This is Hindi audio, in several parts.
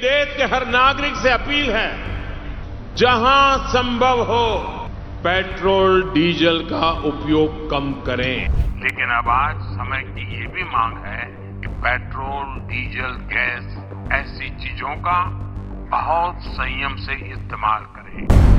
देश के हर नागरिक से अपील है, जहां संभव हो पेट्रोल डीजल का उपयोग कम करें। लेकिन अब आज समय की ये भी मांग है कि पेट्रोल, डीजल, गैस ऐसी चीजों का बहुत संयम से इस्तेमाल करें।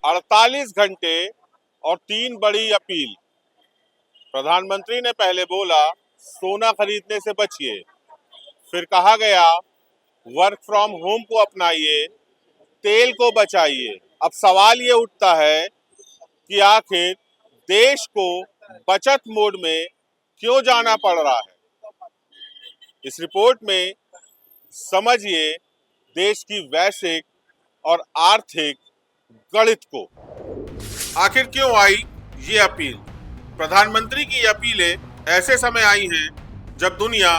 अड़तालीस घंटे और 3 बड़ी अपील। प्रधानमंत्री ने पहले बोला सोना खरीदने से बचिए, फिर कहा गया वर्क फ्रॉम होम को अपनाइए, तेल को बचाइए। अब सवाल ये उठता है कि आखिर देश को बचत मोड में क्यों जाना पड़ रहा है। इस रिपोर्ट में समझिए देश की वैश्विक और आर्थिक गणित को। आखिर क्यों आई ये अपील? प्रधानमंत्री की अपीलें ऐसे समय आई हैं जब दुनिया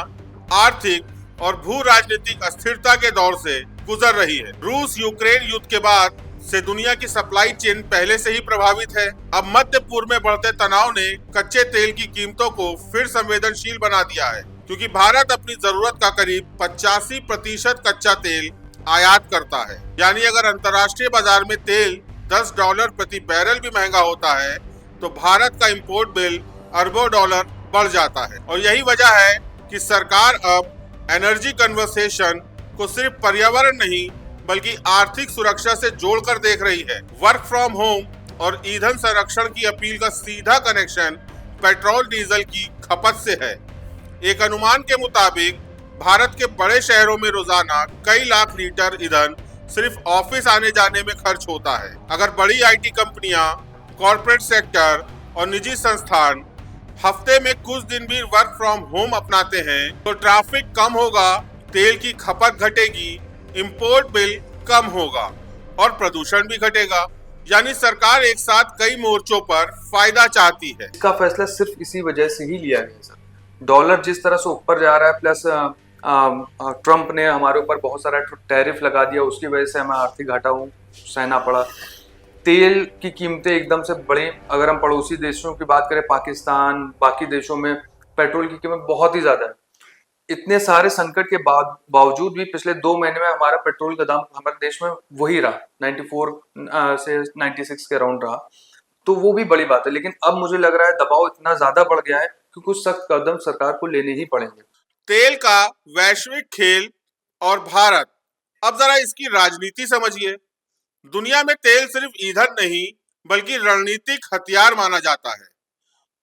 आर्थिक और भू राजनीतिक अस्थिरता के दौर से गुजर रही है। रूस यूक्रेन युद्ध के बाद से दुनिया की सप्लाई चेन पहले से ही प्रभावित है। अब मध्य पूर्व में बढ़ते तनाव ने कच्चे तेल की कीमतों को फिर संवेदनशील बना दिया है, क्योंकि भारत अपनी जरूरत का करीब 85% कच्चा तेल आयात करता है। यानी अगर अंतर्राष्ट्रीय बाजार में तेल $10 प्रति बैरल भी महंगा होता है तो भारत का इंपोर्ट बिल अरबों डॉलर बढ़ जाता है। और यही वजह है कि सरकार अब एनर्जी कन्वर्सेशन को सिर्फ पर्यावरण नहीं बल्कि आर्थिक सुरक्षा से जोड़कर देख रही है। वर्क फ्रॉम होम और ईंधन संरक्षण की अपील का सीधा कनेक्शन पेट्रोल डीजल की खपत से है। एक अनुमान के मुताबिक भारत के बड़े शहरों में रोजाना कई लाख लीटर ईंधन सिर्फ ऑफिस आने जाने में खर्च होता है। अगर बड़ी आईटी कंपनियां, कॉर्पोरेट सेक्टर और निजी संस्थान हफ्ते में कुछ दिन भी वर्क फ्रॉम होम अपनाते हैं तो ट्रैफिक कम होगा, तेल की खपत घटेगी, इंपोर्ट बिल कम होगा और प्रदूषण भी घटेगा। यानी सरकार एक साथ कई मोर्चों पर फायदा चाहती है। इसका फैसला सिर्फ इसी वजह से ही लिया गया सर। डॉलर जिस तरह से ऊपर जा रहा है, प्लस ट्रंप ने हमारे ऊपर बहुत सारा टैरिफ लगा दिया, उसकी वजह से हमें आर्थिक घाटा सहना पड़ा। तेल की कीमतें एकदम से बढ़ी। अगर हम पड़ोसी देशों की बात करें, पाकिस्तान, बाकी देशों में पेट्रोल की कीमत बहुत ही ज्यादा है। इतने सारे संकट के बावजूद भी पिछले 2 महीने में हमारा पेट्रोल का दाम हमारे देश में वही रहा, 94 से 96 के अराउंड रहा। तो वो भी बड़ी बात है। लेकिन अब मुझे लग रहा है दबाव इतना ज्यादा बढ़ गया है कि कुछ सख्त कदम सरकार को लेने ही पड़ेंगे। तेल का वैश्विक खेल और भारत। अब जरा इसकी राजनीति समझिए। दुनिया में तेल सिर्फ ईंधन नहीं बल्कि रणनीतिक हथियार माना जाता है।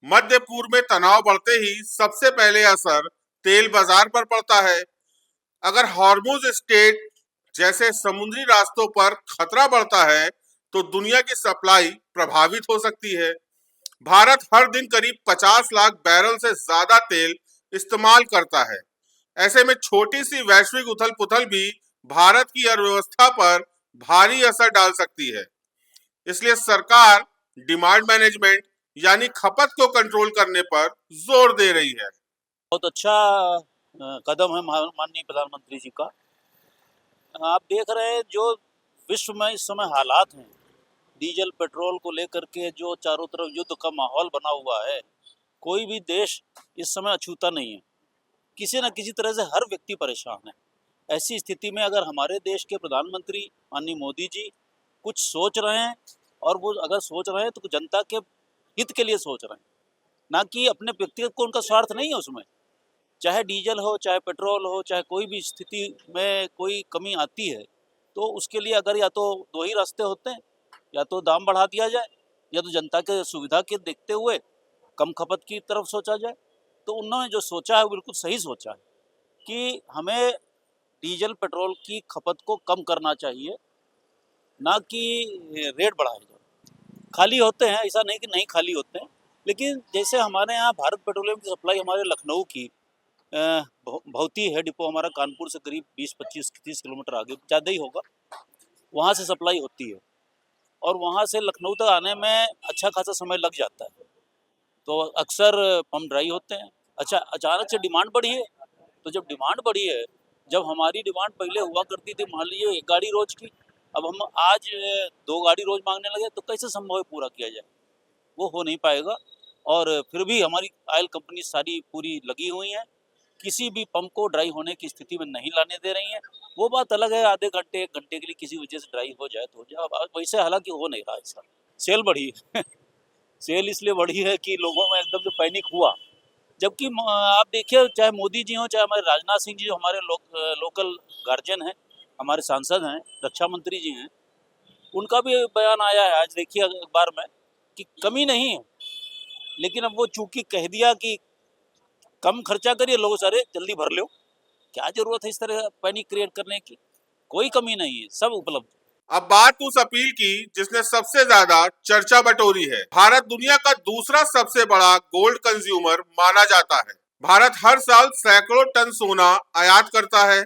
मध्य पूर्व में तनाव बढ़ते ही सबसे पहले असर तेल बाजार पर पड़ता है। अगर हॉर्मुज स्ट्रेट जैसे समुद्री रास्तों पर खतरा बढ़ता है तो दुनिया की सप्लाई प्रभावित हो सकती है। भारत हर दिन करीब 50 लाख बैरल से ज्यादा तेल इस्तेमाल करता है। ऐसे में छोटी सी वैश्विक उथल पुथल भी भारत की अर्थव्यवस्था पर भारी असर डाल सकती है। इसलिए सरकार डिमांड मैनेजमेंट यानी खपत को कंट्रोल करने पर जोर दे रही है। बहुत अच्छा कदम है माननीय प्रधानमंत्री जी का। आप देख रहे हैं जो विश्व में इस समय हालात हैं, डीजल पेट्रोल को लेकर के जो चारों तरफ युद्ध का माहौल बना हुआ है, कोई भी देश इस समय अछूता नहीं है। किसी न किसी तरह से हर व्यक्ति परेशान है। ऐसी स्थिति में अगर हमारे देश के प्रधानमंत्री माननीय मोदी जी कुछ सोच रहे हैं, और वो अगर सोच रहे हैं तो जनता के हित के लिए सोच रहे हैं, ना कि अपने व्यक्तिगत को उनका स्वार्थ नहीं है उसमें। चाहे डीजल हो, चाहे पेट्रोल हो, चाहे कोई भी स्थिति में कोई कमी आती है तो उसके लिए अगर या तो 2 ही रास्ते होते हैं, या तो दाम बढ़ा दिया जाए या तो जनता के सुविधा के देखते हुए कम खपत की तरफ सोचा जाए। तो उन्होंने जो सोचा है वो बिल्कुल सही सोचा है कि हमें डीजल पेट्रोल की खपत को कम करना चाहिए। ना कि रेट बढ़ाया जाए। खाली होते हैं, ऐसा नहीं कि नहीं खाली होते हैं, लेकिन जैसे हमारे यहाँ भारत पेट्रोलियम की सप्लाई हमारे लखनऊ की भौती है, डिपो हमारा कानपुर से करीब 20-25-30 किलोमीटर आगे, ज़्यादा ही होगा, वहाँ से सप्लाई होती है और वहाँ से लखनऊ तक आने में अच्छा खासा समय लग जाता है। तो अक्सर पंप ड्राई होते हैं। अच्छा, अचानक से डिमांड बढ़ी है, तो जब डिमांड बढ़ी है, जब हमारी डिमांड पहले हुआ करती थी मान लीजिए 1 गाड़ी रोज़ की, अब हम आज 2 गाड़ी रोज़ मांगने लगे, तो कैसे संभव है पूरा किया जाए? वो हो नहीं पाएगा। और फिर भी हमारी ऑयल कंपनी सारी पूरी लगी हुई हैं, किसी भी पंप को ड्राई होने की स्थिति में नहीं लाने दे रही हैं। वो बात अलग है, आधे घंटे 1 घंटे के लिए किसी वजह से ड्राई हो जाए तो हो जाए, अब वैसे हालांकि हो नहीं रहा ऐसा। सेल बढ़ी है सेल इसलिए बढ़ी है कि लोगों में एकदम से पैनिक हुआ, जबकि आप देखिए चाहे मोदी जी हों, चाहे हमारे राजनाथ सिंह जी जो हमारे लोकल गार्जियन हैं, हमारे सांसद हैं, रक्षा मंत्री जी हैं, उनका भी बयान आया है आज देखिए अखबार में कि कमी नहीं है, लेकिन अब वो चूंकि कह दिया कि कम खर्चा करिए, लोग सारे जल्दी भर लो, क्या जरूरत है इस तरह पैनिक क्रिएट करने की? कोई कमी नहीं है, सब उपलब्ध। अब बात उस अपील की जिसने सबसे ज्यादा चर्चा बटोरी है। भारत दुनिया का दूसरा सबसे बड़ा गोल्ड कंज्यूमर माना जाता है। भारत हर साल सैकड़ों टन सोना आयात करता है,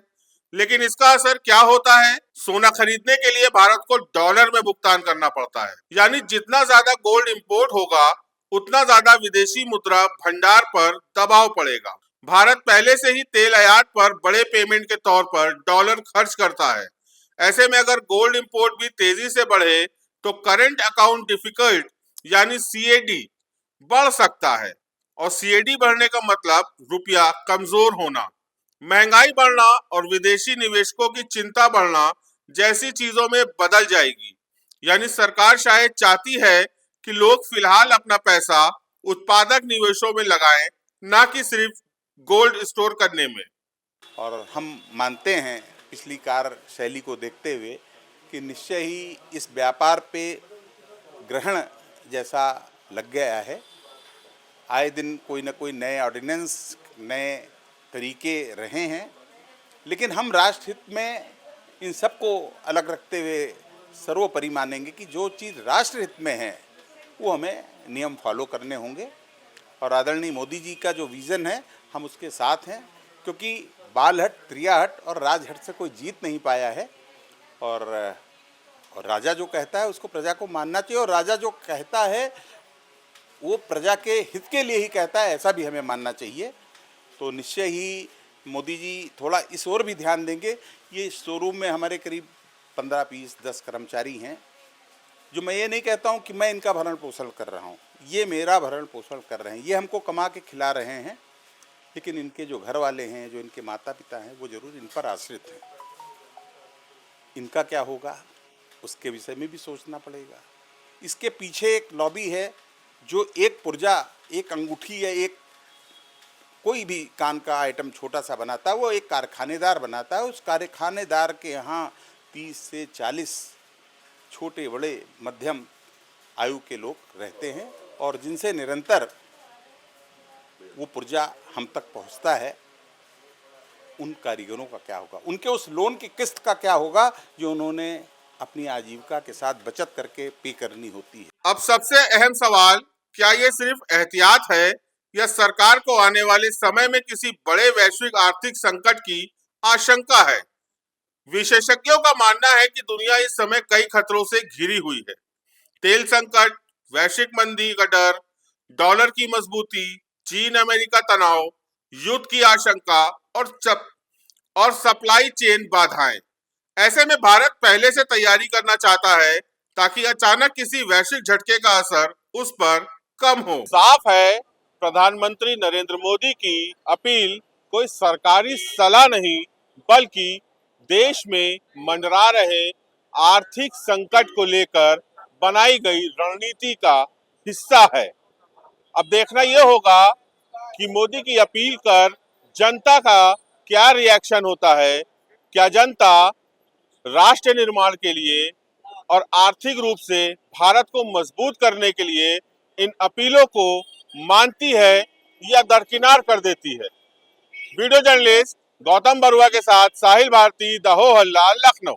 लेकिन इसका असर क्या होता है? सोना खरीदने के लिए भारत को डॉलर में भुगतान करना पड़ता है, यानी जितना ज्यादा गोल्ड इंपोर्ट होगा उतना ज्यादा विदेशी मुद्रा भंडार पर दबाव पड़ेगा। भारत पहले से ही तेल आयात पर बड़े पेमेंट के तौर पर डॉलर खर्च करता है। ऐसे में अगर गोल्ड इंपोर्ट भी तेजी से बढ़े तो करंट अकाउंट डिफिकल्ट यानी सीएडी बढ़ सकता है, और सीएडी बढ़ने का मतलब रुपया कमजोर होना, महंगाई बढ़ना और विदेशी निवेशकों की चिंता बढ़ना जैसी चीजों में बदल जाएगी। यानी सरकार शायद चाहती है कि लोग फिलहाल अपना पैसा उत्पादक निवेशों में लगाएं, ना कि सिर्फ गोल्ड स्टोर करने में। और हम मानते हैं पिछली कार्यशैली को देखते हुए कि निश्चय ही इस व्यापार पे ग्रहण जैसा लग गया है। आए दिन कोई न कोई नए ऑर्डिनेंस, नए तरीके रहे हैं, लेकिन हम राष्ट्र हित में इन सबको अलग रखते हुए सर्वोपरि मानेंगे कि जो चीज़ राष्ट्र हित में है वो हमें नियम फॉलो करने होंगे। और आदरणीय मोदी जी का जो विज़न है हम उसके साथ हैं, क्योंकि बाल हट, त्रिया हट और राज हट से कोई जीत नहीं पाया है। और राजा जो कहता है उसको प्रजा को मानना चाहिए, और राजा जो कहता है वो प्रजा के हित के लिए ही कहता है, ऐसा भी हमें मानना चाहिए। तो निश्चय ही मोदी जी थोड़ा इस ओर भी ध्यान देंगे। ये शोरूम में हमारे करीब 15-20-10 कर्मचारी हैं, जो मैं ये नहीं कहता हूँ कि मैं इनका भरण पोषण कर रहा हूँ, ये मेरा भरण पोषण कर रहे हैं, ये हमको कमा के खिला रहे हैं, लेकिन इनके जो घर वाले हैं, जो इनके माता पिता हैं, वो जरूर इन पर आश्रित हैं। इनका क्या होगा उसके विषय में भी सोचना पड़ेगा। इसके पीछे एक लॉबी है जो एक पुर्जा, एक अंगूठी या एक कोई भी कान का आइटम छोटा सा बनाता है, वो एक कारखानेदार बनाता है। उस कारखानेदार के यहाँ 30 से 40 छोटे बड़े मध्यम आयु के लोग रहते हैं, और जिनसे निरंतर वो पुर्जा हम तक पहुंचता है। उन कारीगरों का क्या होगा? उनके उस लोन की किस्त का क्या होगा जो उन्होंने अपनी आजीविका के साथ बचत करके पे करनी होती है? अब सबसे अहम सवाल, क्या ये सिर्फ एहतियात है या सरकार को आने वाले समय में किसी बड़े वैश्विक आर्थिक संकट की आशंका है? विशेषज्ञों का मानना है कि दुनिया इस समय कई खतरों से घिरी हुई है। तेल संकट, वैश्विक मंदी का डर, डॉलर की मजबूती, चीन अमेरिका तनाव, युद्ध की आशंका और सप्लाई चेन बाधाएं। ऐसे में भारत पहले से तैयारी करना चाहता है ताकि अचानक किसी वैश्विक झटके का असर उस पर कम हो। साफ है, प्रधानमंत्री नरेंद्र मोदी की अपील कोई सरकारी सलाह नहीं, बल्कि देश में मंडरा रहे आर्थिक संकट को लेकर बनाई गई रणनीति का हिस्सा है। अब देखना यह होगा कि मोदी की अपील कर जनता का क्या रिएक्शन होता है। क्या जनता राष्ट्र निर्माण के लिए और आर्थिक रूप से भारत को मजबूत करने के लिए इन अपीलों को मानती है या दरकिनार कर देती है? वीडियो जर्नलिस्ट गौतम बरुआ के साथ साहिल भारती, दहोहल्ला, लखनऊ।